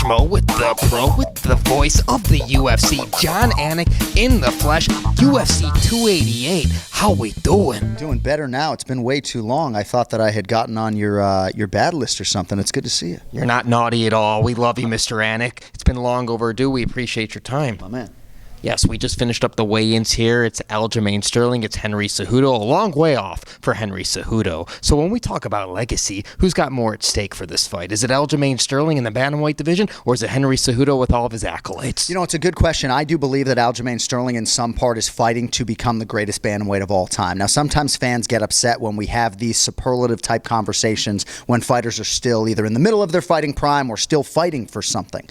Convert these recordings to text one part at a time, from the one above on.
Schmo with the pro, with the voice of the UFC, Jon Anik in the flesh, UFC 288. How we doing? Doing better now. It's been way too long. I thought that I had gotten on your bad list or something. It's good to see you. You're not naughty at all. We love you, Mr. Anik. It's been long overdue. We appreciate your time. My man. Yes, we just finished up the weigh-ins here. It's Aljamain Sterling. It's Henry Cejudo. A long way off for Henry Cejudo. So when we talk about legacy, who's got more at stake for this fight? Is it Aljamain Sterling in the bantamweight division, or is it Henry Cejudo with all of his accolades? You know, it's a good question. I do believe that Aljamain Sterling in some part is fighting to become the greatest bantamweight of all time. Now, sometimes fans get upset when we have these superlative-type conversations when fighters are still either in the middle of their fighting prime or still fighting for something.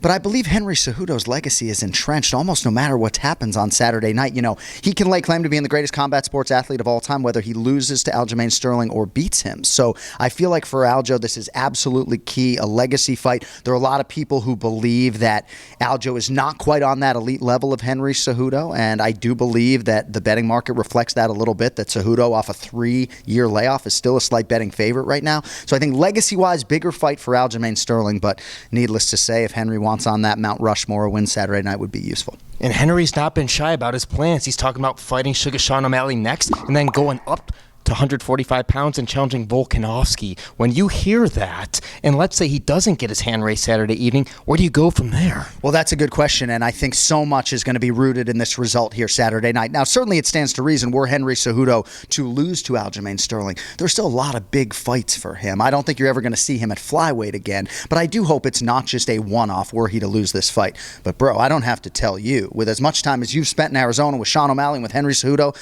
But I believe Henry Cejudo's legacy is entrenched almost no matter what happens on Saturday night. You know, he can lay claim to being the greatest combat sports athlete of all time, whether he loses to Aljamain Sterling or beats him. So I feel like for Aljo, this is absolutely key, a legacy fight. There are a lot of people who believe that Aljo is not quite on that elite level of Henry Cejudo, and I do believe that the betting market reflects that a little bit, that Cejudo off a 3-year layoff is still a slight betting favorite right now. So I think legacy-wise, bigger fight for Aljamain Sterling, but needless to say, if Henry wants on that Mount Rushmore, a win Saturday night would be useful. And Henry's not been shy about his plans. He's talking about fighting Sugar Sean O'Malley next and then going up to 145 pounds and challenging Volkanovski. When you hear that, and let's say he doesn't get his hand raised Saturday evening, where do you go from there? Well, that's a good question, and I think so much is going to be rooted in this result here Saturday night. Now, certainly it stands to reason were Henry Cejudo to lose to Aljamain Sterling, there's still a lot of big fights for him. I don't think you're ever going to see him at flyweight again, but I do hope it's not just a one-off were he to lose this fight. But, bro, I don't have to tell you, with as much time as you've spent in Arizona with Sean O'Malley and with Henry Cejudo,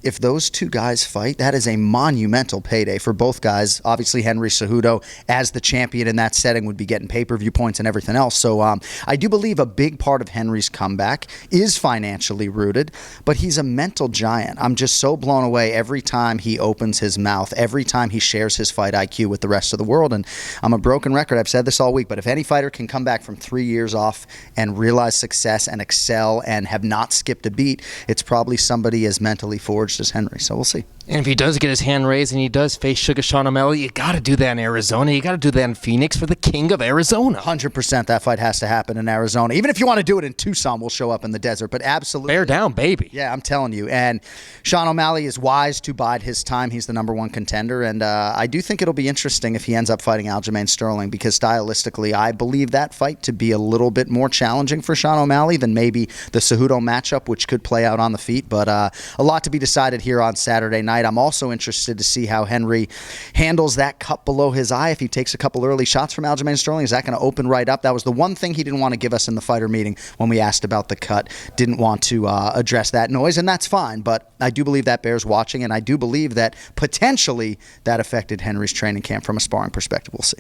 if those two guys fight, that is a monumental payday for both guys. Obviously, Henry Cejudo, as the champion in that setting, would be getting pay-per-view points and everything else. So I do believe a big part of Henry's comeback is financially rooted, but he's a mental giant. I'm just so blown away every time he opens his mouth, every time he shares his fight IQ with the rest of the world. And I'm a broken record. I've said this all week, but if any fighter can come back from 3 years off and realize success and excel and have not skipped a beat, it's probably somebody as mentally forged as Henry, so we'll see. And if he does get his hand raised and he does face Sugar Sean O'Malley, you got to do that in Arizona. You got to do that in Phoenix for the king of Arizona. 100% that fight has to happen in Arizona. Even if you want to do it in Tucson, we'll show up in the desert, but absolutely. Bear down, baby. Yeah, I'm telling you. And Sean O'Malley is wise to bide his time. He's the number one contender, and I do think it'll be interesting if he ends up fighting Aljamain Sterling, because stylistically, I believe that fight to be a little bit more challenging for Sean O'Malley than maybe the Cejudo matchup, which could play out on the feet, but a lot to be decided here on Saturday night. I'm also interested to see how Henry handles that cut below his eye. If he takes a couple early shots from Aljamain Sterling, is that going to open right up? That was the one thing he didn't want to give us in the fighter meeting when we asked about the cut. Didn't want to address that noise, and that's fine, but I do believe that bears watching, and I do believe that potentially that affected Henry's training camp from a sparring perspective. We'll see.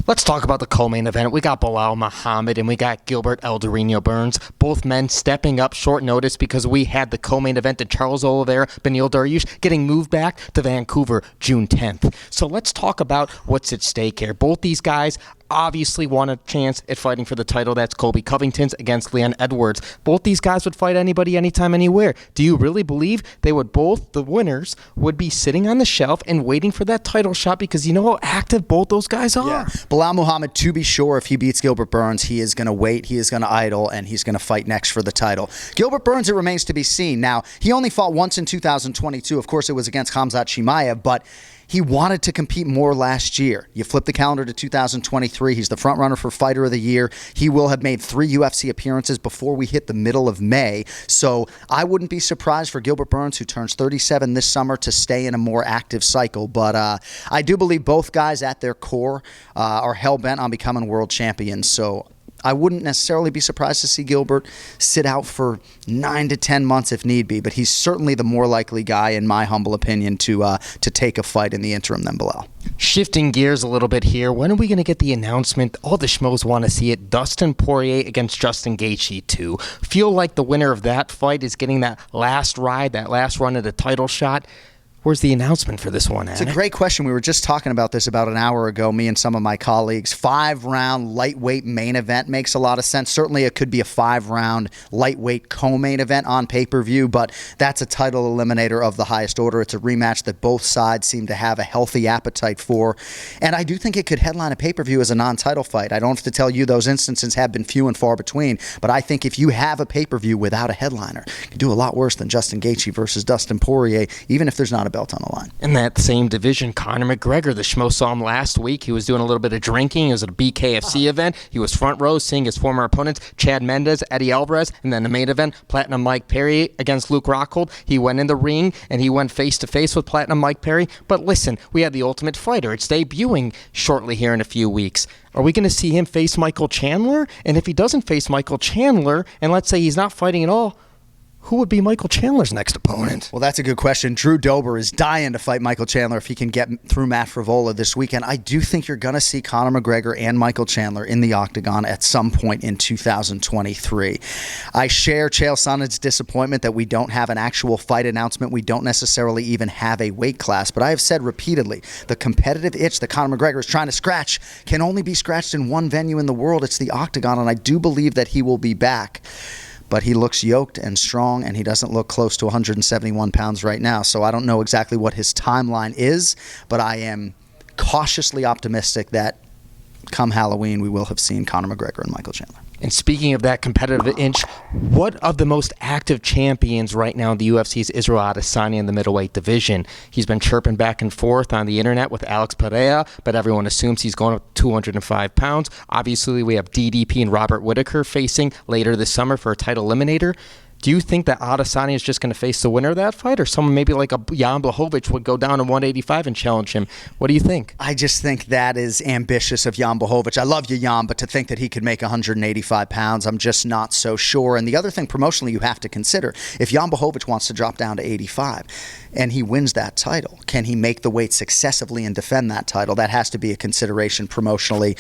Let's talk about the co-main event. We got Belal Muhammad and we got Gilbert Burns. Both men stepping up short notice because we had the co-main event to Charles Oliveira, Beneil Dariush getting moved back to Vancouver June 10th. So let's talk about what's at stake here. Both these guys obviously want a chance at fighting for the title. That's Colby Covington's against Leon Edwards. Both these guys would fight anybody, anytime, anywhere. Do you really believe they would both, the winners, would be sitting on the shelf and waiting for that title shot? Because you know how active both those guys are. Yeah. Belal Muhammad, to be sure, if he beats Gilbert Burns, he is going to wait, he is going to idle, and he's going to fight next for the title. Gilbert Burns, it remains to be seen. Now, he only fought once in 2022. Of course, it was against Khamzat Chimaev, but he wanted to compete more last year. You flip the calendar to 2023. He's the front runner for Fighter of the Year. He will have made 3 UFC appearances before we hit the middle of May. So I wouldn't be surprised for Gilbert Burns, who turns 37 this summer, to stay in a more active cycle. But I do believe both guys at their core are hell-bent on becoming world champions. So I wouldn't necessarily be surprised to see Gilbert sit out for 9 to 10 months if need be, but he's certainly the more likely guy, in my humble opinion, to take a fight in the interim than Belal. Shifting gears a little bit here, when are we going to get the announcement? All the schmoes want to see it. Dustin Poirier against Justin Gaethje 2. Feel like the winner of that fight is getting that last ride, that last run at a title shot. Where's the announcement for this one, It's a great question. We were just talking about this about an hour ago, me and some of my colleagues. 5-round lightweight main event makes a lot of sense. Certainly it could be a 5-round lightweight co-main event on pay-per-view, but that's a title eliminator of the highest order. It's a rematch that both sides seem to have a healthy appetite for. And I do think it could headline a pay-per-view as a non-title fight. I don't have to tell you those instances have been few and far between, but I think if you have a pay-per-view without a headliner, you can do a lot worse than Justin Gaethje versus Dustin Poirier, even if there's not a belt on the line. In that same division, Conor McGregor, the Schmo saw him last week. He was doing a little bit of drinking. He was at a BKFC event. He was front row seeing his former opponents, Chad Mendes, Eddie Alvarez, and then the main event, Platinum Mike Perry against Luke Rockhold. He went in the ring, and he went face-to-face with Platinum Mike Perry. But listen, we had the Ultimate Fighter. It's debuting shortly here in a few weeks. Are we going to see him face Michael Chandler? And if he doesn't face Michael Chandler, and let's say he's not fighting at all, who would be Michael Chandler's next opponent? Well, that's a good question. Drew Dober is dying to fight Michael Chandler if he can get through Matt Frivola this weekend. I do think you're going to see Conor McGregor and Michael Chandler in the octagon at some point in 2023. I share Chael Sonnen's disappointment that we don't have an actual fight announcement. We don't necessarily even have a weight class. But I have said repeatedly, the competitive itch that Conor McGregor is trying to scratch can only be scratched in one venue in the world. It's the octagon, and I do believe that he will be back. But he looks yoked and strong, and he doesn't look close to 171 pounds right now. So I don't know exactly what his timeline is, but I am cautiously optimistic that come Halloween, we will have seen Conor McGregor and Michael Chandler. And speaking of that competitive inch, what of the most active champions right now in the UFC is Israel Adesanya in the middleweight division? He's been chirping back and forth on the internet with Alex Pereira, but everyone assumes he's going up 205 pounds. Obviously, we have DDP and Robert Whittaker facing later this summer for a title eliminator. Do you think that Adesanya is just going to face the winner of that fight, or someone maybe like a Jan Blachowicz would go down to 185 and challenge him? What do you think? I just think that is ambitious of Jan Blachowicz. I love you, Jan, but to think that he could make 185 pounds, I'm just not so sure. And the other thing promotionally you have to consider, if Jan Blachowicz wants to drop down to 85 and he wins that title, can he make the weight successively and defend that title? That has to be a consideration promotionally.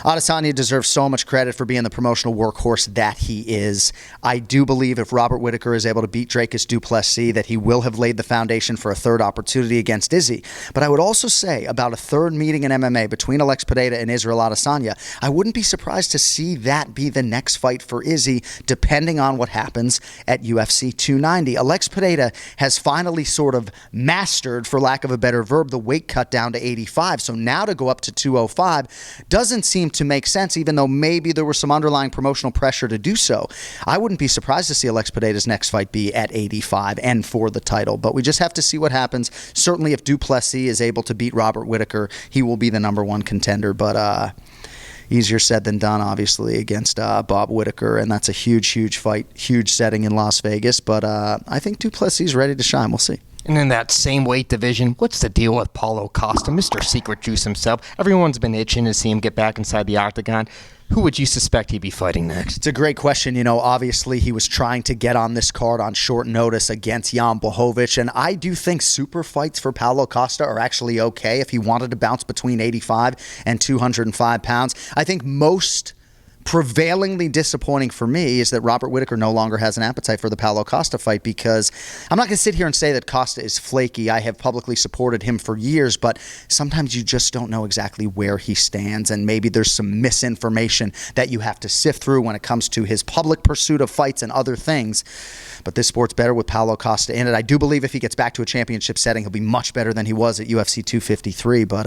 Adesanya deserves so much credit for being the promotional workhorse that he is. I do believe if Robert Whittaker is able to beat Dracus du Plessis, that he will have laid the foundation for a third opportunity against Izzy. But I would also say about a third meeting in MMA between Alex Pereira and Israel Adesanya, I wouldn't be surprised to see that be the next fight for Izzy, depending on what happens at UFC 290. Alex Pereira has finally sort of mastered, for lack of a better verb, the weight cut down to 85. So now to go up to 205 doesn't seem to make sense, even though maybe there was some underlying promotional pressure to do so. I wouldn't be surprised to see Alex Pereira's next fight be at 85 and for the title, but we just have to see what happens. Certainly if du Plessis is able to beat Robert Whittaker, he will be the number one contender, but easier said than done, obviously, against Bob Whittaker, and that's a huge fight, huge setting in Las Vegas, but I think du Plessis is ready to shine. We'll see. And in that same weight division, what's the deal with Paulo Costa, Mr. Secret Juice himself? Everyone's been itching to see him get back inside the octagon. Who would you suspect he'd be fighting next? It's a great question. You know, obviously he was trying to get on this card on short notice against Jan Blachowicz, and I do think super fights for Paulo Costa are actually okay if he wanted to bounce between 85 and 205 pounds. I think most prevailingly disappointing for me is that Robert Whittaker no longer has an appetite for the Paulo Costa fight, because I'm not going to sit here and say that Costa is flaky. I have publicly supported him for years, but sometimes you just don't know exactly where he stands, and maybe there's some misinformation that you have to sift through when it comes to his public pursuit of fights and other things. But this sport's better with Paulo Costa in it. I do believe if he gets back to a championship setting, he'll be much better than he was at UFC 253, but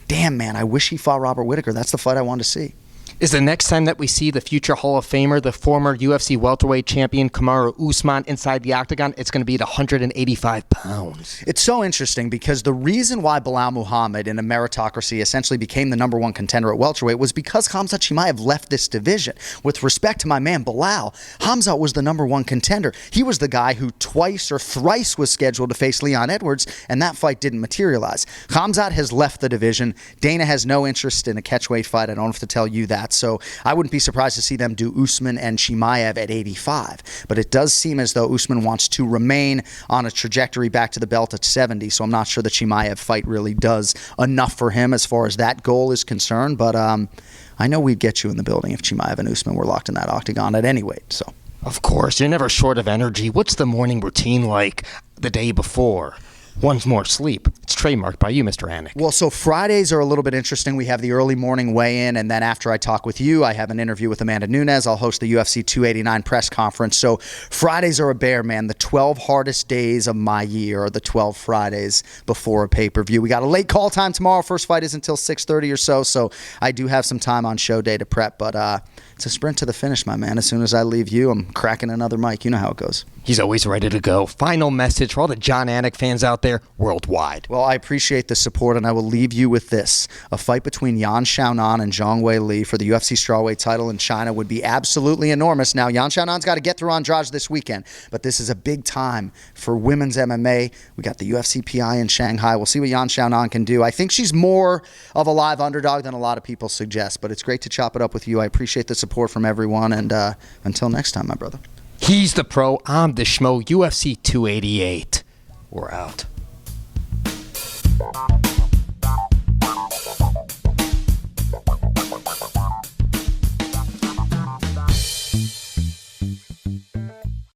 damn, man, I wish he fought Robert Whittaker. That's the fight I want to see. Is the next time that we see the future Hall of Famer, the former UFC welterweight champion Kamaru Usman inside the octagon, it's going to be at 185 pounds. It's so interesting because the reason why Belal Muhammad in a meritocracy essentially became the number one contender at welterweight was because Khamzat Chimaev left this division. With respect to my man Belal, Khamzat was the number one contender. He was the guy who twice or thrice was scheduled to face Leon Edwards, and that fight didn't materialize. Khamzat has left the division. Dana has no interest in a catchweight fight. I don't have to tell you that. So I wouldn't be surprised to see them do Usman and Chimaev at 85. But it does seem as though Usman wants to remain on a trajectory back to the belt at 70. So I'm not sure the Chimaev fight really does enough for him as far as that goal is concerned. But I know we'd get you in the building if Chimaev and Usman were locked in that octagon at any weight. So, of course, you're never short of energy. What's the morning routine like the day before? One's more sleep. It's trademarked by you, Mr. Anik. Well, so Fridays are a little bit interesting. We have the early morning weigh-in, and then after I talk with you, I have an interview with Amanda Nunes. I'll host the UFC 289 press conference. So Fridays are a bear, man. The 12 hardest days of my year are the 12 Fridays before a pay-per-view. We got a late call time tomorrow. First fight is until 6:30 or so I do have some time on show day to prep, but it's a sprint to the finish, my man. As soon as I leave you, I'm cracking another mic. You know how it goes. He's always ready to go. Final message for all the Jon Anik fans out there worldwide. Well, I appreciate the support, and I will leave you with this. A fight between Yan Xiaonan and Zhang Weili for the UFC strawweight title in China would be absolutely enormous. Now, Yan Xiaonan's got to get through Andrade this weekend, but this is a big time for women's MMA. We got the UFC PI in Shanghai. We'll see what Yan Xiaonan can do. I think she's more of a live underdog than a lot of people suggest, but it's great to chop it up with you. I appreciate the support from everyone, and until next time, my brother. He's the pro. I'm the Schmo. UFC 288. We're out.